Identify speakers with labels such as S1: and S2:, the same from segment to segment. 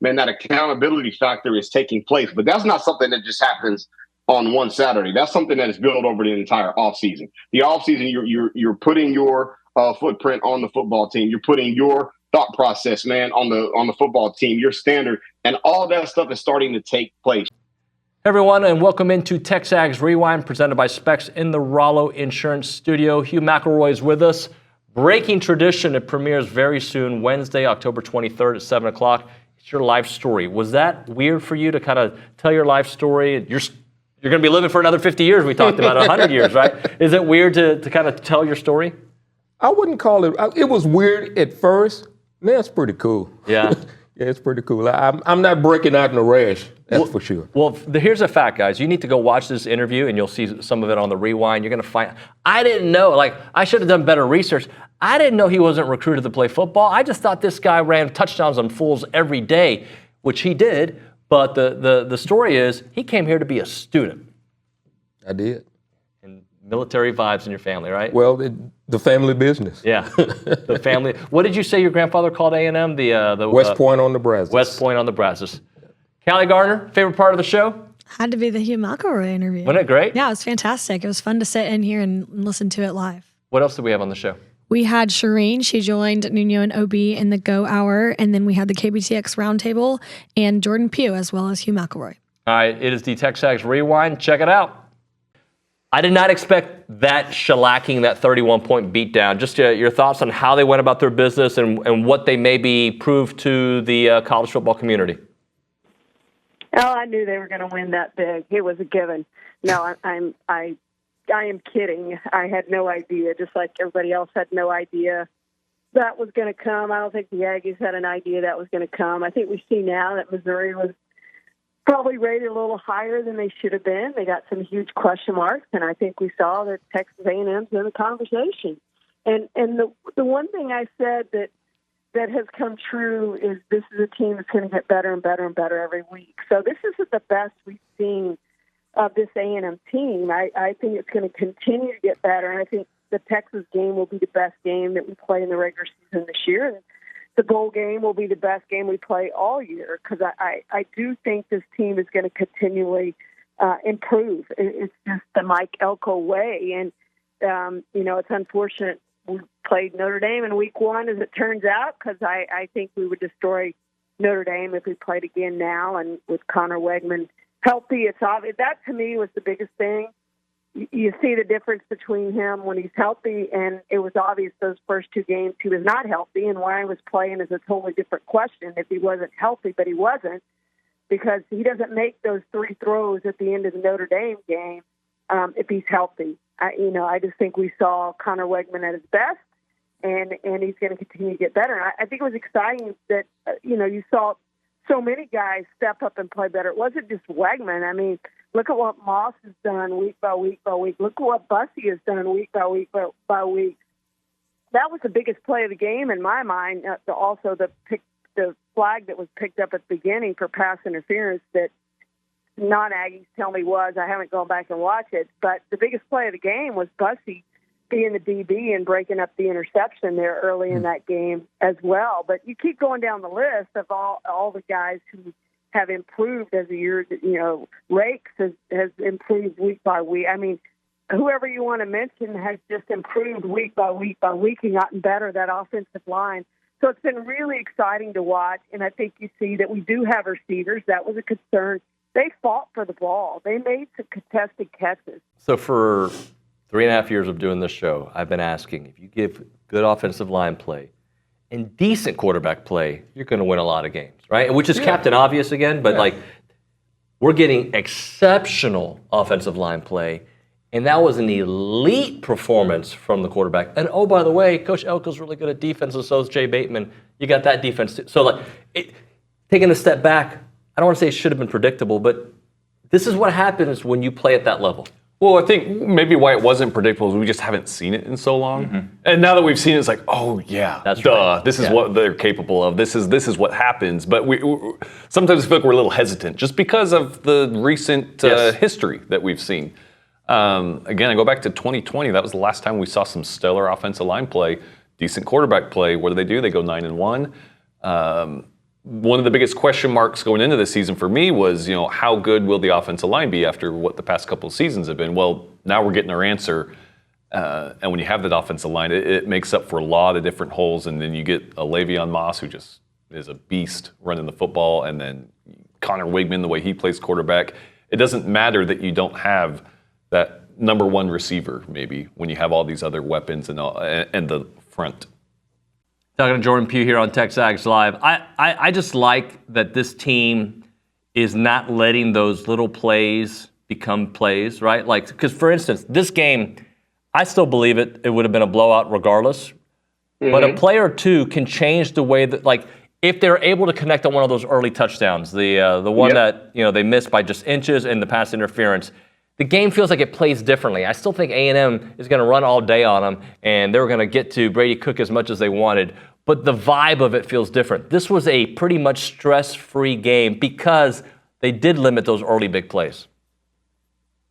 S1: man, that accountability factor is taking place. But that's not something that just happens on one Saturday. That's something that is built over the entire offseason. The offseason, you're putting your footprint on the football team. You're putting your thought process, man, on the football team, your standard, and all that stuff is starting to take place.
S2: Hey everyone, and welcome into TexAgs Rewind, presented by Specs in the Rollo Insurance Studio. Hugh McElroy is with us. Breaking tradition, it premieres very soon, Wednesday, October 23rd at 7 o'clock. It's your life story. Was that weird for you to kind of tell your life story? You're going to be living for another 50 years. We talked about 100 years, right? Is it weird to kind of tell your story?
S3: I wouldn't call it. It was weird at first. Man, it's pretty cool.
S2: Yeah.
S3: Yeah, it's pretty cool. I'm not breaking out in a rash, that's for sure.
S2: Well, here's a fact, guys. You need to go watch this interview, and you'll see some of it on the rewind. You're going to find, I didn't know, I should have done better research. I didn't know he wasn't recruited to play football. I just thought this guy ran touchdowns on fools every day, which he did. But the story is he came here to be a student.
S3: I did.
S2: And military vibes in your family, right?
S3: Well, the family business.
S2: Yeah, the family. What did you say your grandfather called A&M? The
S3: West Point on the Brazos.
S2: West Point on the Brazos. Callie Garner, favorite part of the show?
S4: Had to be the Hugh McElroy interview.
S2: Wasn't it great?
S4: Yeah, it was fantastic. It was fun to sit in here and listen to it live.
S2: What else did we have on the show?
S4: We had Charean. She joined Nuno and OB in the Go Hour. And then we had the KBTX Roundtable and Jordan Pugh, as well as Hugh McElroy.
S2: All right, it is the TexAgs Rewind. Check it out. I did not expect that shellacking, that 31-point beatdown. Just your thoughts on how they went about their business and what they maybe proved to the college football community.
S5: Oh, I knew they were going to win that big. It was a given. No, I am kidding. I had no idea, just like everybody else had no idea that was going to come. I don't think the Aggies had an idea that was going to come. I think we see now that Missouri was probably rated a little higher than they should have been. They got some huge question marks, and I think we saw that Texas A&M's in the conversation. And the one thing I said that has come true is this is a team that's going to get better and better and better every week. So this isn't the best we've seen of this A&M team. I think it's going to continue to get better, and I think the Texas game will be the best game that we play in the regular season this year. And the bowl game will be the best game we play all year, because I do think this team is going to continually improve. It's just the Mike Elko way. And, it's unfortunate we played Notre Dame in week one, as it turns out, because I think we would destroy Notre Dame if we played again now. And with Connor Wegman healthy, it's obvious. That, to me, was the biggest thing. You see the difference between him when he's healthy, and it was obvious those first two games he was not healthy, and why he was playing is a totally different question if he wasn't healthy, but he wasn't, because he doesn't make those three throws at the end of the Notre Dame game if he's healthy. I just think we saw Connor Wegman at his best, and he's going to continue to get better. I think it was exciting that, you saw so many guys step up and play better. It wasn't just Wegman. I mean, look at what Moss has done week by week by week. Look at what Bussey has done week by week by week. That was the biggest play of the game in my mind. Also, the flag that was picked up at the beginning for pass interference that non-Aggies tell me was. I haven't gone back and watched it. But the biggest play of the game was Bussey being the DB and breaking up the interception there early in that game as well. But you keep going down the list of all the guys who have improved as the year, Rakes has improved week by week. I mean, whoever you want to mention has just improved week by week by week and gotten better, that offensive line. So it's been really exciting to watch, and I think you see that we do have receivers. That was a concern. They fought for the ball. They made some contested catches.
S2: So for 3.5 years of doing this show, I've been asking, if you give good offensive line play and decent quarterback play, you're going to win a lot of games, right? Which is Captain Obvious again, but we're getting exceptional offensive line play, and that was an elite performance from the quarterback. And oh, by the way, Coach Elko's really good at defense, and so is Jay Bateman. You got that defense too. So taking a step back, I don't want to say it should have been predictable, but this is what happens when you play at that level.
S6: Well, I think maybe why it wasn't predictable is we just haven't seen it in so long. Mm-hmm. And now that we've seen it, it's like, oh yeah,
S2: that's right.
S6: This is what they're capable of. This is what happens. But we sometimes feel like we're a little hesitant just because of the recent history that we've seen. Again, I go back to 2020. That was the last time we saw some stellar offensive line play, decent quarterback play. What do? They go 9-1. one of the biggest question marks going into this season for me was, how good will the offensive line be after what the past couple of seasons have been? Well, now we're getting our answer. And when you have that offensive line, it makes up for a lot of different holes. And then you get a Le'Veon Moss, who just is a beast running the football, and then Connor Wigman, the way he plays quarterback. It doesn't matter that you don't have that number one receiver, maybe, when you have all these other weapons and the front.
S2: Talking to Jordan Pugh here on TexAgs Live. I just like that this team is not letting those little plays become plays, right? Like, because for instance, this game, I still believe it would have been a blowout regardless. Mm-hmm. But a play or two can change the way that, like, if they're able to connect on one of those early touchdowns, the one that they missed by just inches and the pass interference, the game feels like it plays differently. I still think A&M is going to run all day on them, and they're going to get to Brady Cook as much as they wanted. But the vibe of it feels different. This was a pretty much stress-free game because they did limit those early big plays.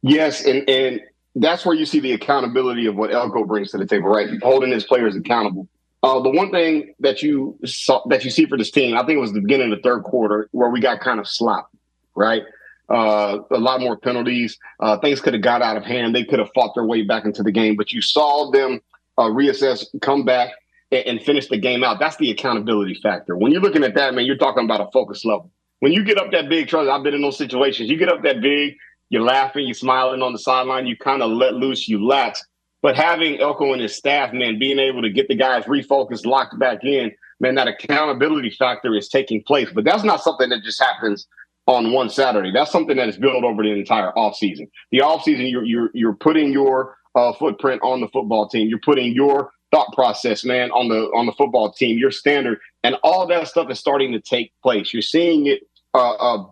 S1: Yes, and that's where you see the accountability of what Elko brings to the table, right? Holding his players accountable. The one thing that you see for this team, I think it was the beginning of the third quarter where we got kind of sloppy, right? A lot more penalties. Things could have got out of hand. They could have fought their way back into the game, but you saw them reassess, come back, and finish the game out. That's the accountability factor. When you're looking at that, man, you're talking about a focus level. When you get up that big, trust me, I've been in those situations. You get up that big, you're laughing, you're smiling on the sideline, you kind of let loose, you lax. But having Elko and his staff, man, being able to get the guys refocused, locked back in, man, that accountability factor is taking place. But that's not something that just happens on one Saturday. That's something that is built over the entire offseason. The offseason, you're putting your footprint on the football team. You're putting your thought process, man, on the football team, your standard, and all that stuff is starting to take place. You're seeing it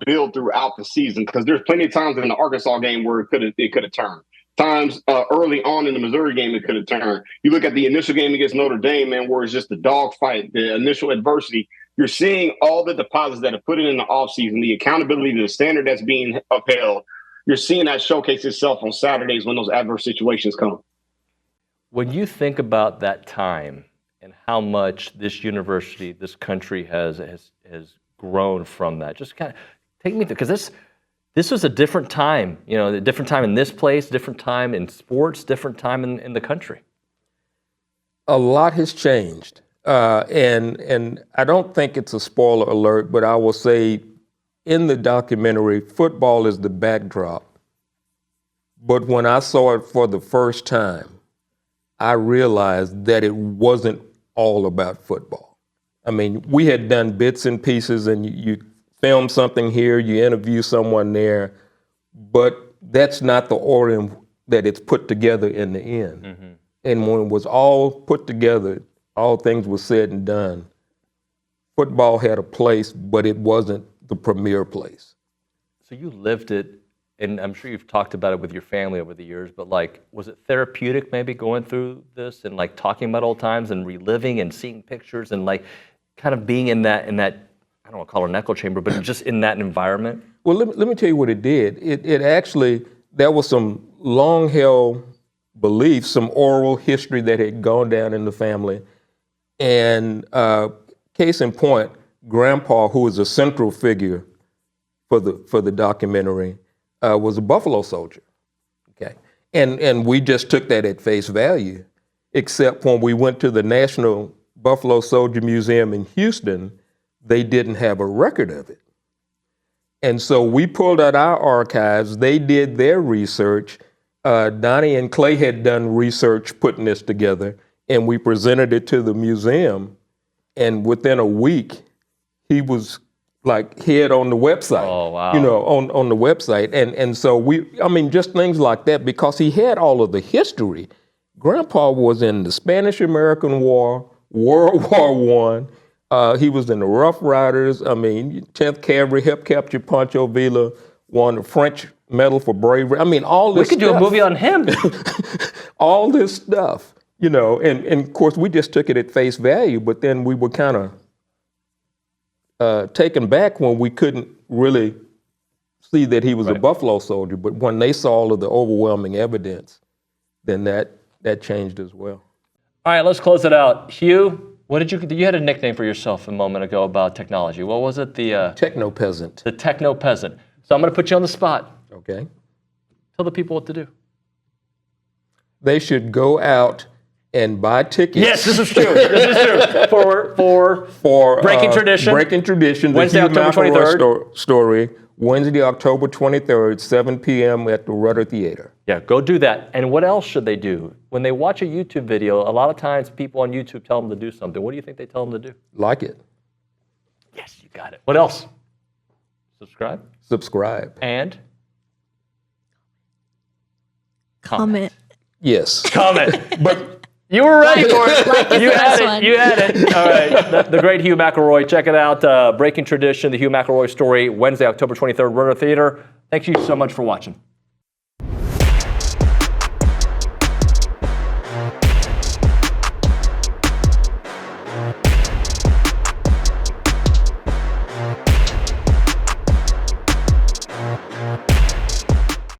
S1: build throughout the season because there's plenty of times in the Arkansas game where it could have turned. Times early on in the Missouri game, it could have turned. You look at the initial game against Notre Dame, man, where it's just the dogfight, the initial adversity. You're seeing all the deposits that are put in the offseason, the accountability to the standard that's being upheld. You're seeing that showcase itself on Saturdays when those adverse situations come.
S2: When you think about that time and how much this university, this country has grown from that, just kind of take me through, because this was a different time, a different time in this place, different time in sports, different time in the country.
S3: A lot has changed. And I don't think it's a spoiler alert, but I will say in the documentary, football is the backdrop. But when I saw it for the first time, I realized that it wasn't all about football. I mean, we had done bits and pieces, and you film something here, you interview someone there, but that's not the order that it's put together in the end. Mm-hmm. And when it was all put together, all things were said and done, football had a place, but it wasn't the premier place.
S2: So you lived it, and I'm sure you've talked about it with your family over the years, but was it therapeutic maybe going through this and talking about old times and reliving and seeing pictures and kind of being in that I don't want to call it an echo chamber, but just in that environment?
S3: Well, let me tell you what it did. It actually, there was some long-held beliefs, some oral history that had gone down in the family. And case in point, Grandpa, who was a central figure for the documentary, was a Buffalo soldier. Okay, and we just took that at face value, except when we went to the National Buffalo Soldier Museum in Houston, they didn't have a record of it. And so we pulled out our archives. They did their research. Donnie and Clay had done research putting this together, and we presented it to the museum. And within a week, he was head on the website.
S2: Oh, wow.
S3: On the website. And so just things like that, because he had all of the history. Grandpa was in the Spanish-American War, World War I. He was in the Rough Riders. 10th Cavalry helped capture Pancho Villa, won the French Medal for Bravery. All this stuff.
S2: We could do a movie on him.
S3: All this stuff, and of course we just took it at face value, but then we were kind of taken back when we couldn't really see that he was a Buffalo soldier. But when they saw all of the overwhelming evidence, then that changed as well.
S2: All right, let's close it out. Hugh, What did you had a nickname for yourself a moment ago about technology. What was it? The
S3: Techno peasant.
S2: The techno peasant. So I'm going to put you on the spot.
S3: Okay.
S2: Tell the people what to do.
S3: They should go out and buy tickets.
S2: Yes, this is true. This is true. For Breaking Tradition.
S3: Breaking Tradition.
S2: Wednesday,
S3: the Hugh
S2: October
S3: McElroy
S2: 23rd.
S3: Story. Wednesday, October 23rd, 7 p.m. at the Rudder Theater.
S2: Yeah, go do that. And what else should they do? When they watch a YouTube video, a lot of times people on YouTube tell them to do something. What do you think they tell them to do?
S3: Like it.
S2: Yes, you got it. What else? Subscribe.
S3: Subscribe.
S2: And?
S4: Comment.
S3: Yes.
S2: Comment. But you were ready for it.
S4: Like
S2: You had
S4: this
S2: it.
S4: one.
S2: You had it. All right. The great Hugh McElroy. Check it out. Breaking Tradition, the Hugh McElroy Story, Wednesday, October 23rd, Rudder Theater. Thank you so much for watching.